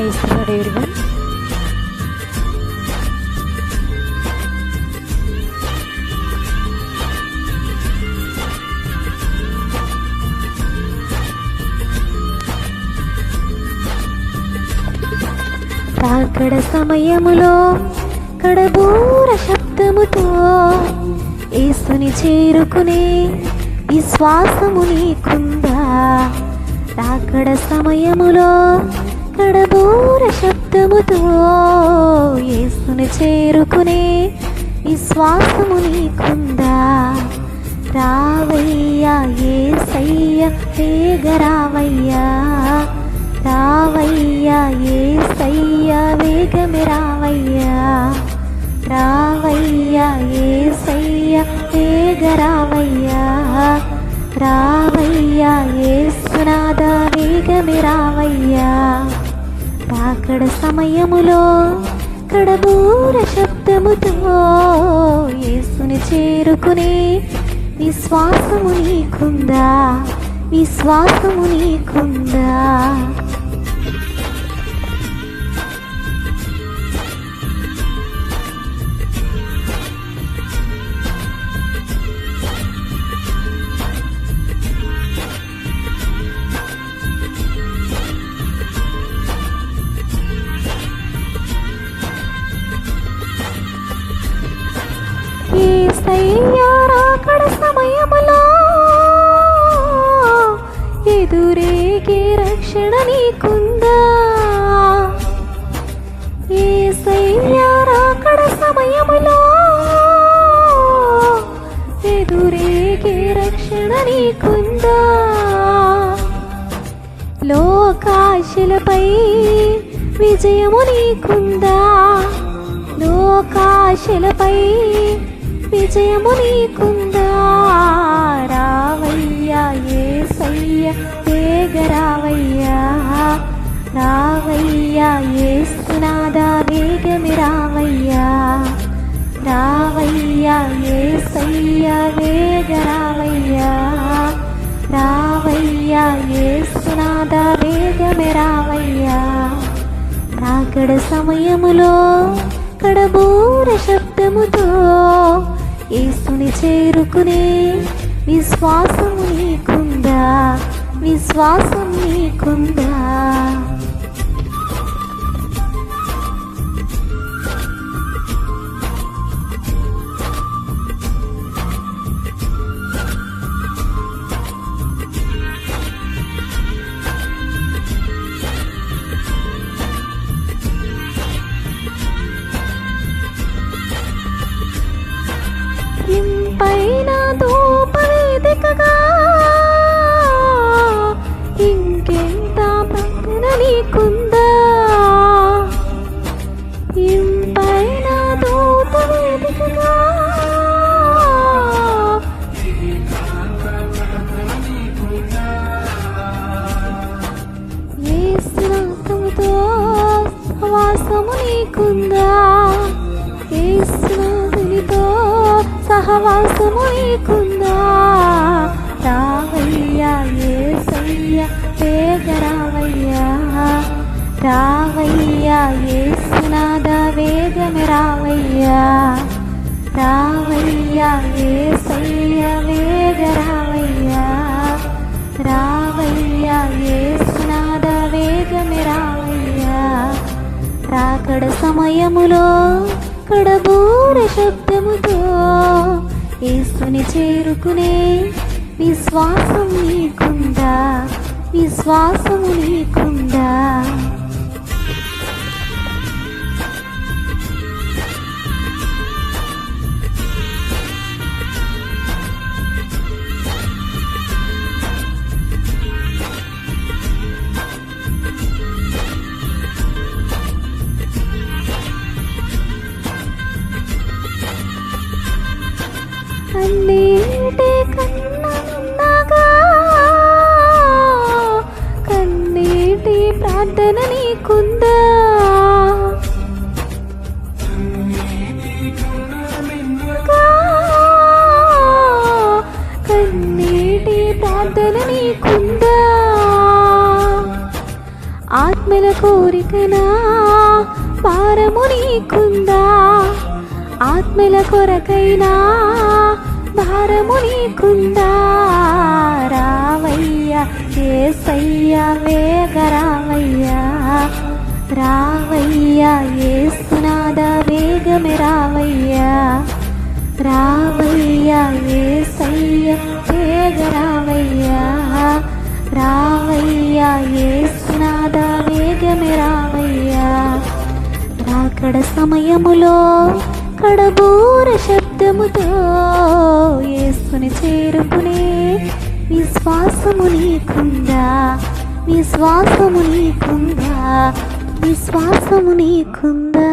Praise lord everyone. రాకడ సమయములో కడబూర శబ్దముతో యేసుని చేరుకునే విశ్వాసము నీకుందా? రాకడ సమయములో కడబూర శబ్దముతో యేసుని చేరుకునే విశ్వాసము నీకుందా? రావయ్యా యేసయ్య వేగరావయ్యా, రావయ్యా యేసయ్య వేగమే రావయ్యా, రావయ్యా యేసయ్య వేగరావయ్యా, రావయ్యా యేసునాథ వేగమే రావయ్యా. రాకడ సమయములో కడబూర శబ్దముతో యేసుని చేరుకునే విశ్వాసము నీకుందా? విశ్వాసము నీకుందా? యేసయ్య రాకడ సమయములో ఎదురేగే రక్షణ నీకుందా? యేసయ్య రాకడ సమయములో ఎదురేగే రక్షణ నీకుందా? లోకాశలపై విజయము నీకుందా? లోకాశలపై విజయము నీకుందా? రావయ్యా యేసయ్య వేగరావయ్యా, రావయ్యా యేసునాథ వేగమే రావయ్యా, రావయ్యా యేసయ్య వేగరావయ్యా, రావయ్యా యేసునాథ వేగమే రావయ్యా. రాకడ సమయములో కడబూర శబ్దముతో యేసుని చేరుకునే విశ్వాసము నీకుందా? విశ్వాసం నీకుందా? ఇంపైన ధూపవేదికగా ఇంకెంత ప్రార్థన నీకుందా? ఇంపైన ధూపవేదికగా యేసునాథముతో సహవాసము నీకుందా? యేసునాథునితో సహవాసము నీకుందా? రావయ్యా యేసయ్య వేగరావయ్యా, రావయ్యా యేసునాథ వేగమే రావయ్యా, రావయ్యా యేసయ్య వేగరావయ్యా, రావయ్యా యేసునాథ వేగమే రావయ్యా. రాకడ సమయములో కడబూర శబ్దముతో యేసుని చేరుకునే విశ్వాసం నీకుందా? విశ్వాసము నీకుందా? కన్నీటి కన్నగా కన్నీటి ప్రార్థన నీకుందా? కన్నీటి ప్రార్థన నీకుందా? ఆత్మల కోరికనా భారము నీకుందా? ఆత్మల కొరకైనా భారము నీకుందా? రావయ్యా యేసయ్యా వేగ రావయ్యా, రావయ్యా యేసునాథ వేగమే రావయ్యా, రావయ్యా యేసయ్యా వేగ రావయ్యా, రావయ్యా యేసునాథ వేగమే రావయ్యా. రాకడ సమయములో కడబూర శబ్దముతో యేసుని చేరుకునే విశ్వాసము నీకుందా? విశ్వాసము నీకుందా? విశ్వాసము నీకుందా?